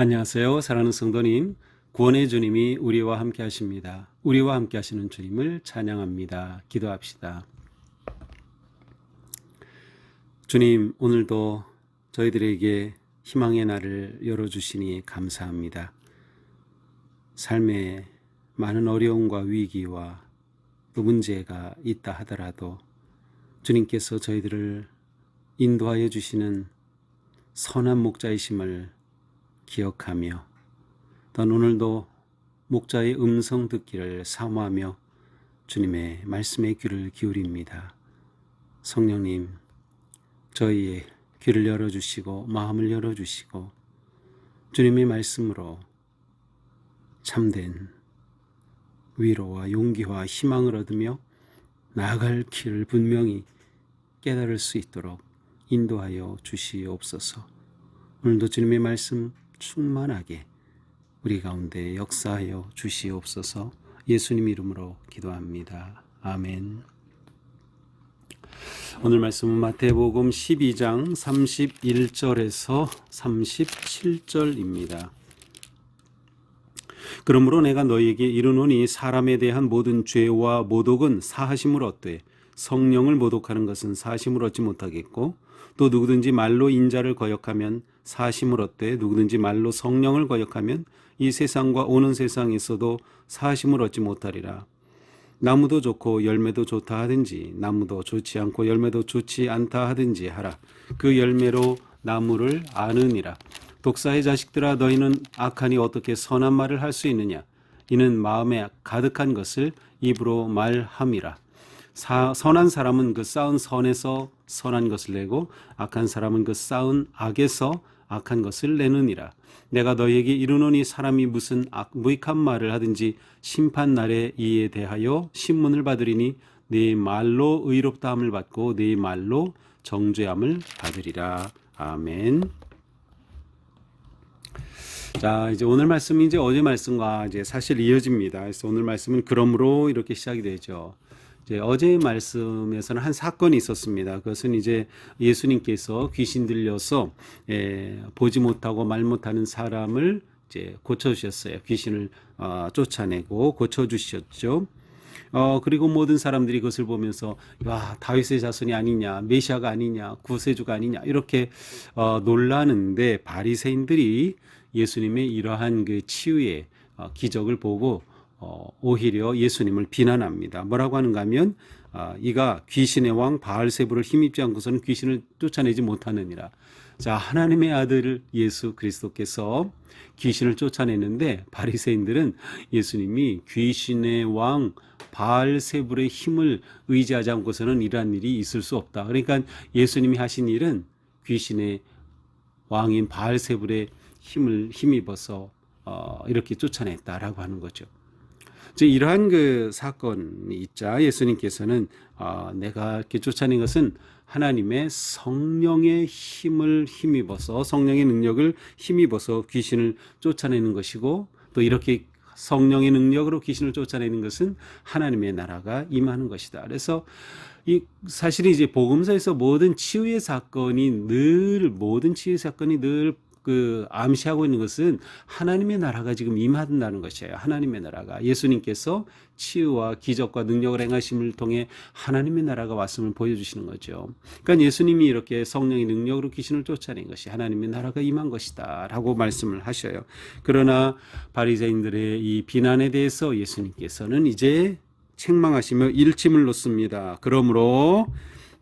안녕하세요. 사랑하는 성도님, 구원의 주님이 우리와 함께 하십니다. 우리와 함께 하시는 주님을 찬양합니다. 기도합시다. 주님, 오늘도 저희들에게 희망의 날을 열어주시니 감사합니다. 삶에 많은 어려움과 위기와 또 문제가 있다 하더라도 주님께서 저희들을 인도하여 주시는 선한 목자이심을 기억하며 또 오늘도 목자의 음성 듣기를 사모하며 주님의 말씀에 귀를 기울입니다. 성령님, 저희의 귀를 열어주시고 마음을 열어주시고 주님의 말씀으로 참된 위로와 용기와 희망을 얻으며 나아갈 길을 분명히 깨달을 수 있도록 인도하여 주시옵소서. 오늘도 주님의 말씀 충만하게 우리 가운데 역사하여 주시옵소서. 예수님 이름으로 기도합니다. 아멘. 오늘 말씀은 마태복음 12장 31절에서 37절입니다. 그러므로 내가 너희에게 이르노니 사람에 대한 모든 죄와 모독은 사하심을 얻되 성령을 모독하는 것은 사하심을 얻지 못하겠고 또 누구든지 말로 인자를 거역하면 사하심을 얻되 누구든지 말로 성령을 거역하면 이 세상과 오는 세상에서도 사하심을 얻지 못하리라. 나무도 좋고 열매도 좋다 하든지 나무도 좋지 않고 열매도 좋지 않다 하든지 하라. 그 열매로 나무를 아느니라. 독사의 자식들아, 너희는 악하니 어떻게 선한 말을 할 수 있느냐? 이는 마음에 가득한 것을 입으로 말함이라. 선한 사람은 그 쌓은 선에서 선한 것을 내고 악한 사람은 그 쌓은 악에서 악한 것을 내느니라. 내가 너희에게 이르노니 사람이 무슨 무익한 말을 하든지 심판 날에 이에 대하여 신문을 받으리니 네 말로 의롭다함을 받고 네 말로 정죄함을 받으리라. 아멘. 자, 이제 오늘 말씀이 이제 어제 말씀과 이제 사실 이어집니다. 그래서 오늘 말씀은 그러므로 이렇게 시작이 되죠. 이제 어제의 말씀에서는 한 사건이 있었습니다. 그것은 이제 예수님께서 귀신 들려서 보지 못하고 말 못하는 사람을 이제 고쳐주셨어요. 귀신을 쫓아내고 고쳐주셨죠. 그리고 모든 사람들이 그것을 보면서 와, 다윗의 자손이 아니냐, 메시아가 아니냐, 구세주가 아니냐 이렇게 놀라는데 바리새인들이 예수님의 이러한 그 치유의 기적을 보고 오히려 예수님을 비난합니다. 뭐라고 하는가 하면 이가 귀신의 왕 바알세불을 힘입지 않고서는 귀신을 쫓아내지 못하느니라. 자, 하나님의 아들 예수 그리스도께서 귀신을 쫓아내는데 바리새인들은 예수님이 귀신의 왕 바알세불의 힘을 의지하지 않고서는 이러한 일이 있을 수 없다. 그러니까 예수님이 하신 일은 귀신의 왕인 바알세불의 힘을 힘입어서 이렇게 쫓아냈다라고 하는 거죠. 이제 이러한 그 사건이 있자 예수님께서는 내가 이렇게 쫓아낸 것은 하나님의 성령의 힘을 힘입어서 성령의 능력을 힘입어서 귀신을 쫓아내는 것이고 또 이렇게 성령의 능력으로 귀신을 쫓아내는 것은 하나님의 나라가 임하는 것이다. 그래서 이 사실은 이제 복음서에서 모든 치유의 사건이 늘 그 암시하고 있는 것은 하나님의 나라가 지금 임한다는 것이에요. 하나님의 나라가 예수님께서 치유와 기적과 능력을 행하심을 통해 하나님의 나라가 왔음을 보여주시는 거죠. 그러니까 예수님이 이렇게 성령의 능력으로 귀신을 쫓아낸 것이 하나님의 나라가 임한 것이다 라고 말씀을 하셔요. 그러나 바리새인들의 이 비난에 대해서 예수님께서는 이제 책망하시며 일침을 놓습니다. 그러므로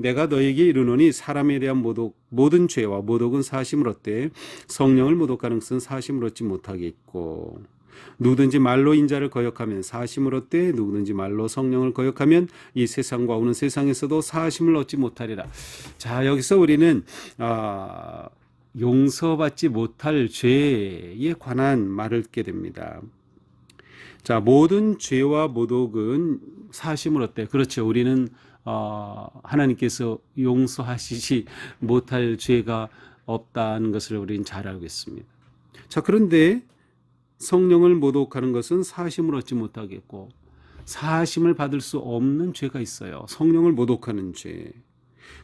내가 너에게 이르노니 사람에 대한 모든 죄와 모독은 사하심을 얻되 성령을 모독하는 것은 사하심을 얻지 못하겠고 누구든지 말로 인자를 거역하면 사하심을 얻되 누구든지 말로 성령을 거역하면 이 세상과 오는 세상에서도 사하심을 얻지 못하리라. 자, 여기서 우리는 용서받지 못할 죄에 관한 말을 듣게 됩니다. 자, 모든 죄와 모독은 사하심을 얻되, 그렇죠. 우리는 하나님께서 용서하시지 못할 죄가 없다는 것을 우리는 잘 알고 있습니다. 자, 그런데 성령을 모독하는 것은 사하심을 얻지 못하겠고 사하심을 받을 수 없는 죄가 있어요. 성령을 모독하는 죄.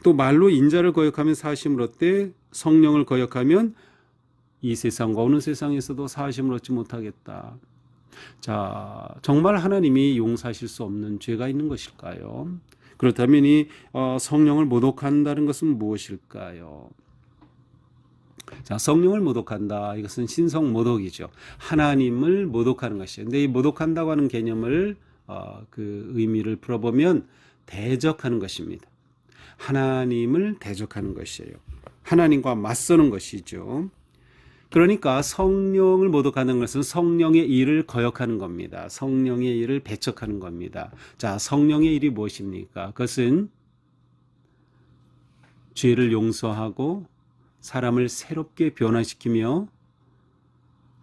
또 말로 인자를 거역하면 사하심을 얻되 성령을 거역하면 이 세상과 어느 세상에서도 사하심을 얻지 못하겠다. 자, 정말 하나님이 용서하실 수 없는 죄가 있는 것일까요? 그렇다면 이 성령을 모독한다는 것은 무엇일까요? 자, 성령을 모독한다. 이것은 신성 모독이죠. 하나님을 모독하는 것이에요. 근데 이 모독한다고 하는 개념을 그 의미를 풀어보면 대적하는 것입니다. 하나님을 대적하는 것이에요. 하나님과 맞서는 것이죠. 그러니까 성령을 모독하는 것은 성령의 일을 거역하는 겁니다. 성령의 일을 배척하는 겁니다. 자, 성령의 일이 무엇입니까? 그것은 죄를 용서하고 사람을 새롭게 변화시키며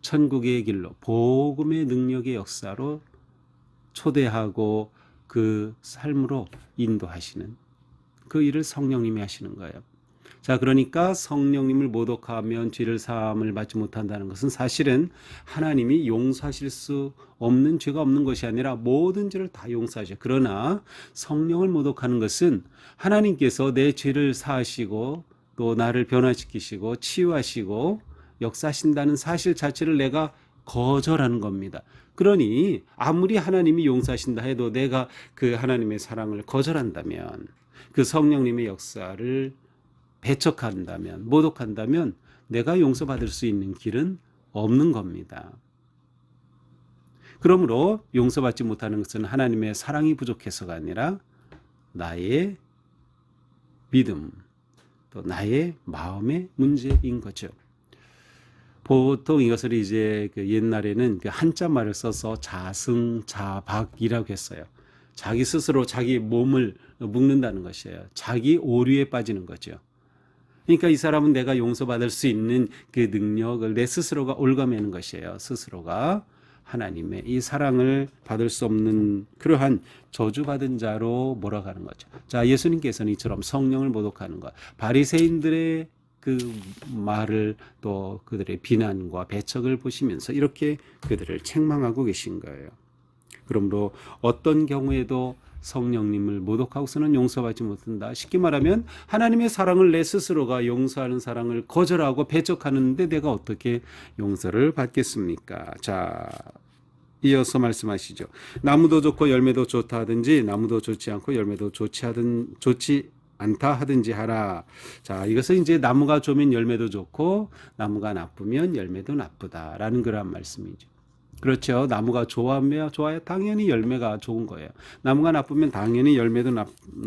천국의 길로 복음의 능력의 역사로 초대하고 그 삶으로 인도하시는 그 일을 성령님이 하시는 거예요. 자, 그러니까 성령님을 모독하면 죄를 사함을 받지 못한다는 것은 사실은 하나님이 용서하실 수 없는 죄가 없는 것이 아니라 모든 죄를 다 용서하셔. 그러나 성령을 모독하는 것은 하나님께서 내 죄를 사하시고 또 나를 변화시키시고 치유하시고 역사하신다는 사실 자체를 내가 거절하는 겁니다. 그러니 아무리 하나님이 용서하신다 해도 내가 그 하나님의 사랑을 거절한다면, 그 성령님의 역사를 배척한다면, 모독한다면 내가 용서받을 수 있는 길은 없는 겁니다. 그러므로 용서받지 못하는 것은 하나님의 사랑이 부족해서가 아니라 나의 믿음, 또 나의 마음의 문제인 거죠. 보통 이것을 이제 그 옛날에는 그 한자말을 써서 자승자박이라고 했어요. 자기 스스로 자기 몸을 묶는다는 것이에요. 자기 오류에 빠지는 거죠. 그러니까 이 사람은 내가 용서받을 수 있는 그 능력을 내 스스로가 올가매는 것이에요. 스스로가 하나님의 이 사랑을 받을 수 없는 그러한 저주받은 자로 몰아가는 거죠. 자, 예수님께서는 이처럼 성령을 모독하는 것, 바리새인들의 그 말을 또 그들의 비난과 배척을 보시면서 이렇게 그들을 책망하고 계신 거예요. 그러므로 어떤 경우에도 성령님을 모독하고서는 용서받지 못한다. 쉽게 말하면 하나님의 사랑을 내 스스로가 용서하는 사랑을 거절하고 배척하는데 내가 어떻게 용서를 받겠습니까? 자, 이어서 말씀하시죠. 나무도 좋고 열매도 좋다 하든지 나무도 좋지 않고 열매도 좋지 않다 하든지 하라. 자, 이것은 이제 나무가 좋으면 열매도 좋고 나무가 나쁘면 열매도 나쁘다라는 그런 말씀이죠. 그렇죠. 나무가 좋아야 당연히 열매가 좋은 거예요. 나무가 나쁘면 당연히 열매도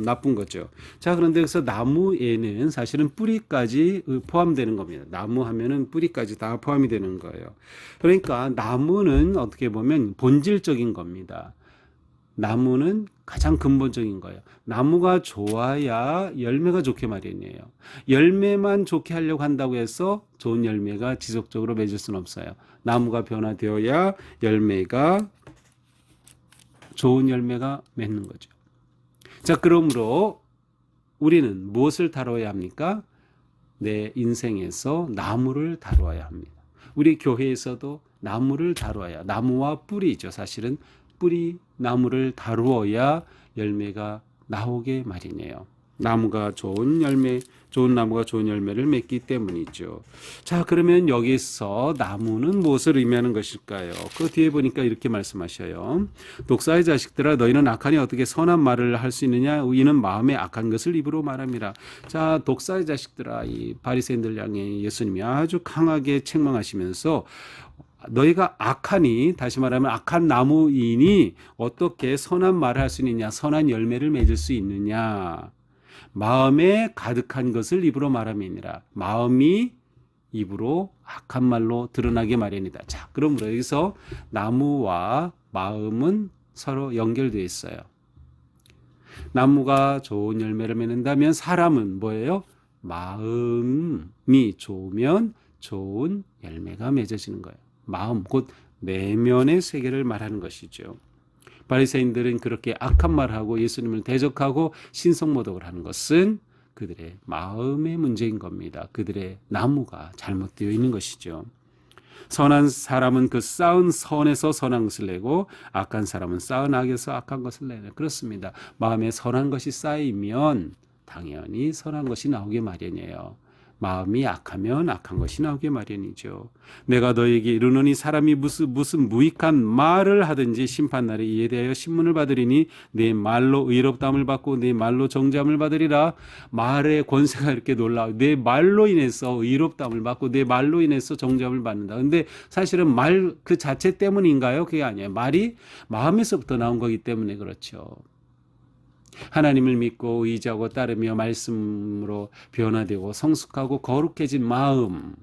나쁜 거죠. 자, 그런데 그래서 나무에는 사실은 뿌리까지 포함되는 겁니다. 나무 하면은 뿌리까지 다 포함이 되는 거예요. 그러니까 나무는 어떻게 보면 본질적인 겁니다. 나무는 가장 근본적인 거예요. 나무가 좋아야 열매가 좋게 마련이에요. 열매만 좋게 하려고 한다고 해서 좋은 열매가 지속적으로 맺을 수는 없어요. 나무가 변화되어야 열매가 좋은 열매가 맺는 거죠. 자, 그러므로 우리는 무엇을 다뤄야 합니까? 내 인생에서 나무를 다루어야 합니다. 우리 교회에서도 나무를 다루어야, 나무와 뿌리죠. 사실은 뿌리 나무를 다루어야 열매가 나오게 마련이에요. 나무가 좋은 나무가 좋은 열매를 맺기 때문이죠. 자, 그러면 여기서 나무는 무엇을 의미하는 것일까요? 그 뒤에 보니까 이렇게 말씀하셔요. 독사의 자식들아, 너희는 악하니 어떻게 선한 말을 할 수 있느냐? 이는 마음에 악한 것을 입으로 말함이라. 자, 독사의 자식들아, 이 바리새인들 향해 예수님이 아주 강하게 책망하시면서 너희가 악하니, 다시 말하면 악한 나무이니 어떻게 선한 말을 할 수 있느냐, 선한 열매를 맺을 수 있느냐. 마음에 가득한 것을 입으로 말함이니라. 마음이 입으로 악한 말로 드러나게 마련이다. 자, 그러므로 여기서 나무와 마음은 서로 연결되어 있어요. 나무가 좋은 열매를 맺는다면 사람은 뭐예요? 마음이 좋으면 좋은 열매가 맺어지는 거예요. 마음, 곧 내면의 세계를 말하는 것이죠. 바리새인들은 그렇게 악한 말을 하고 예수님을 대적하고 신성모독을 하는 것은 그들의 마음의 문제인 겁니다. 그들의 나무가 잘못되어 있는 것이죠. 선한 사람은 그 쌓은 선에서 선한 것을 내고 악한 사람은 쌓은 악에서 악한 것을 내는, 그렇습니다. 마음에 선한 것이 쌓이면 당연히 선한 것이 나오게 마련이에요. 마음이 악하면 악한 것이 나오게 마련이죠. 내가 너에게 이르노니 사람이 무슨 무익한 말을 하든지 심판날에 이에 대하여 신문을 받으리니 내 말로 의롭다함을 받고 내 말로 정죄함을 받으리라. 말의 권세가 이렇게 놀라워. 내 말로 인해서 의롭다함을 받고 내 말로 인해서 정죄함을 받는다. 근데 사실은 말 그 자체 때문인가요? 그게 아니에요. 말이 마음에서부터 나온 거기 때문에 그렇죠. 하나님을 믿고 의지하고 따르며 말씀으로 변화되고 성숙하고 거룩해진 마음에서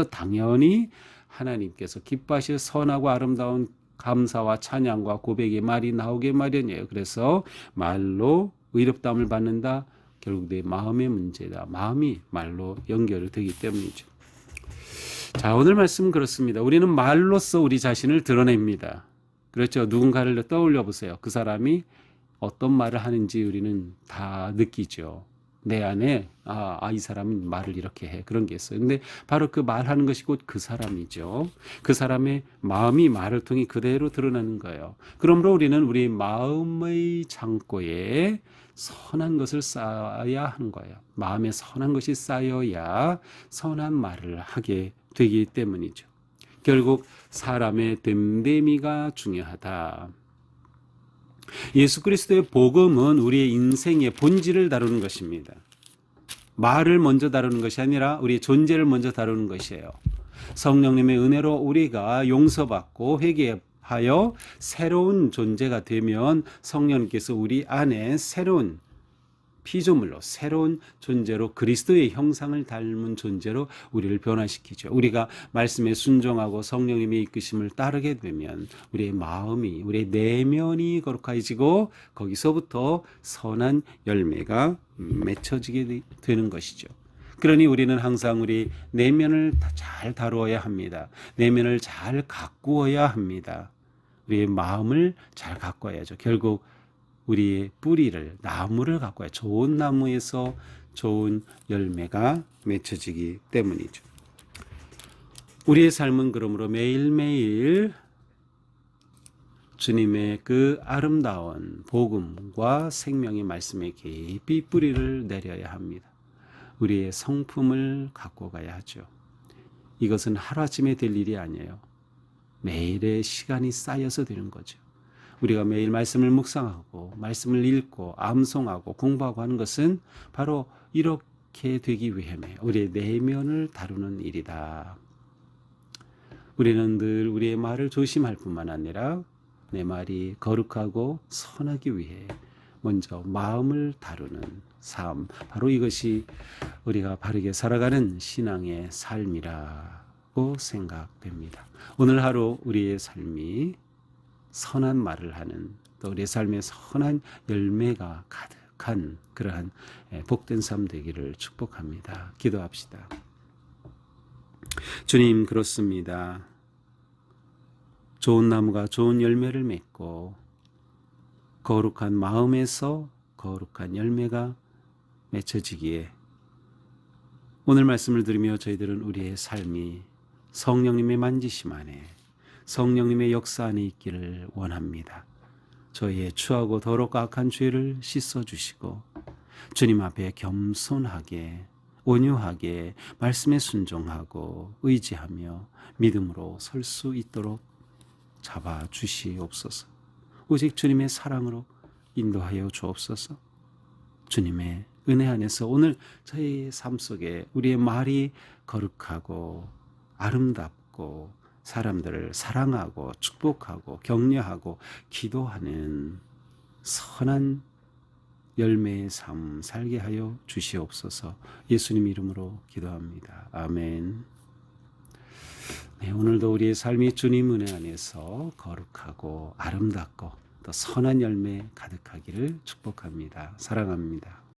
당연히 하나님께서 기뻐하실 선하고 아름다운 감사와 찬양과 고백의 말이 나오게 마련이에요. 그래서 말로 의롭다함을 받는다. 결국 내 마음의 문제다. 마음이 말로 연결되기 때문이죠. 자, 오늘 말씀은 그렇습니다. 우리는 말로써 우리 자신을 드러냅니다. 그렇죠. 누군가를 떠올려 보세요. 그 사람이 어떤 말을 하는지 우리는 다 느끼죠. 내 안에 이 사람은 말을 이렇게 해. 그런 게 있어요. 근데 바로 그 말하는 것이 곧 그 사람이죠. 그 사람의 마음이 말을 통해 그대로 드러나는 거예요. 그러므로 우리는 우리 마음의 창고에 선한 것을 쌓아야 하는 거예요. 마음에 선한 것이 쌓여야 선한 말을 하게 되기 때문이죠. 결국 사람의 됨됨이가 중요하다. 예수 그리스도의 복음은 우리의 인생의 본질을 다루는 것입니다. 말을 먼저 다루는 것이 아니라 우리의 존재를 먼저 다루는 것이에요. 성령님의 은혜로 우리가 용서받고 회개하여 새로운 존재가 되면 성령님께서 우리 안에 새로운 피조물로 새로운 존재로 그리스도의 형상을 닮은 존재로 우리를 변화시키죠. 우리가 말씀에 순종하고 성령님의 이끄심을 따르게 되면 우리의 마음이, 우리의 내면이 거룩해지고 거기서부터 선한 열매가 맺혀지게 되는 것이죠. 그러니 우리는 항상 우리 내면을 잘 다루어야 합니다. 내면을 잘 가꾸어야 합니다. 우리의 마음을 잘 가꿔야죠. 결국 우리의 뿌리를, 나무를 가꿔야 좋은 나무에서 좋은 열매가 맺혀지기 때문이죠. 우리의 삶은 그러므로 매일매일 주님의 그 아름다운 복음과 생명의 말씀에 깊이 뿌리를 내려야 합니다. 우리의 성품을 갖고 가야 하죠. 이것은 하루아침에 될 일이 아니에요. 매일의 시간이 쌓여서 되는 거죠. 우리가 매일 말씀을 묵상하고 말씀을 읽고 암송하고 공부하고 하는 것은 바로 이렇게 되기 위함이에요. 우리의 내면을 다루는 일이다. 우리는 늘 우리의 말을 조심할 뿐만 아니라 내 말이 거룩하고 선하기 위해 먼저 마음을 다루는 삶, 바로 이것이 우리가 바르게 살아가는 신앙의 삶이라고 생각됩니다. 오늘 하루 우리의 삶이 선한 말을 하는, 또 우리의 삶에 선한 열매가 가득한 그러한 복된 삶 되기를 축복합니다. 기도합시다. 주님, 그렇습니다. 좋은 나무가 좋은 열매를 맺고 거룩한 마음에서 거룩한 열매가 맺혀지기에 오늘 말씀을 들으며 저희들은 우리의 삶이 성령님의 만지심 안에, 성령님의 역사 안에 있기를 원합니다. 저희의 추하고 더럽고 악한 죄를 씻어주시고 주님 앞에 겸손하게 온유하게 말씀에 순종하고 의지하며 믿음으로 설 수 있도록 잡아주시옵소서. 오직 주님의 사랑으로 인도하여 주옵소서. 주님의 은혜 안에서 오늘 저희 삶 속에 우리의 말이 거룩하고 아름답고 사람들을 사랑하고 축복하고 격려하고 기도하는 선한 열매의 삶 살게 하여 주시옵소서. 예수님 이름으로 기도합니다. 아멘. 네, 오늘도 우리의 삶이 주님 은혜 안에서 거룩하고 아름답고 또 선한 열매 가득하기를 축복합니다. 사랑합니다.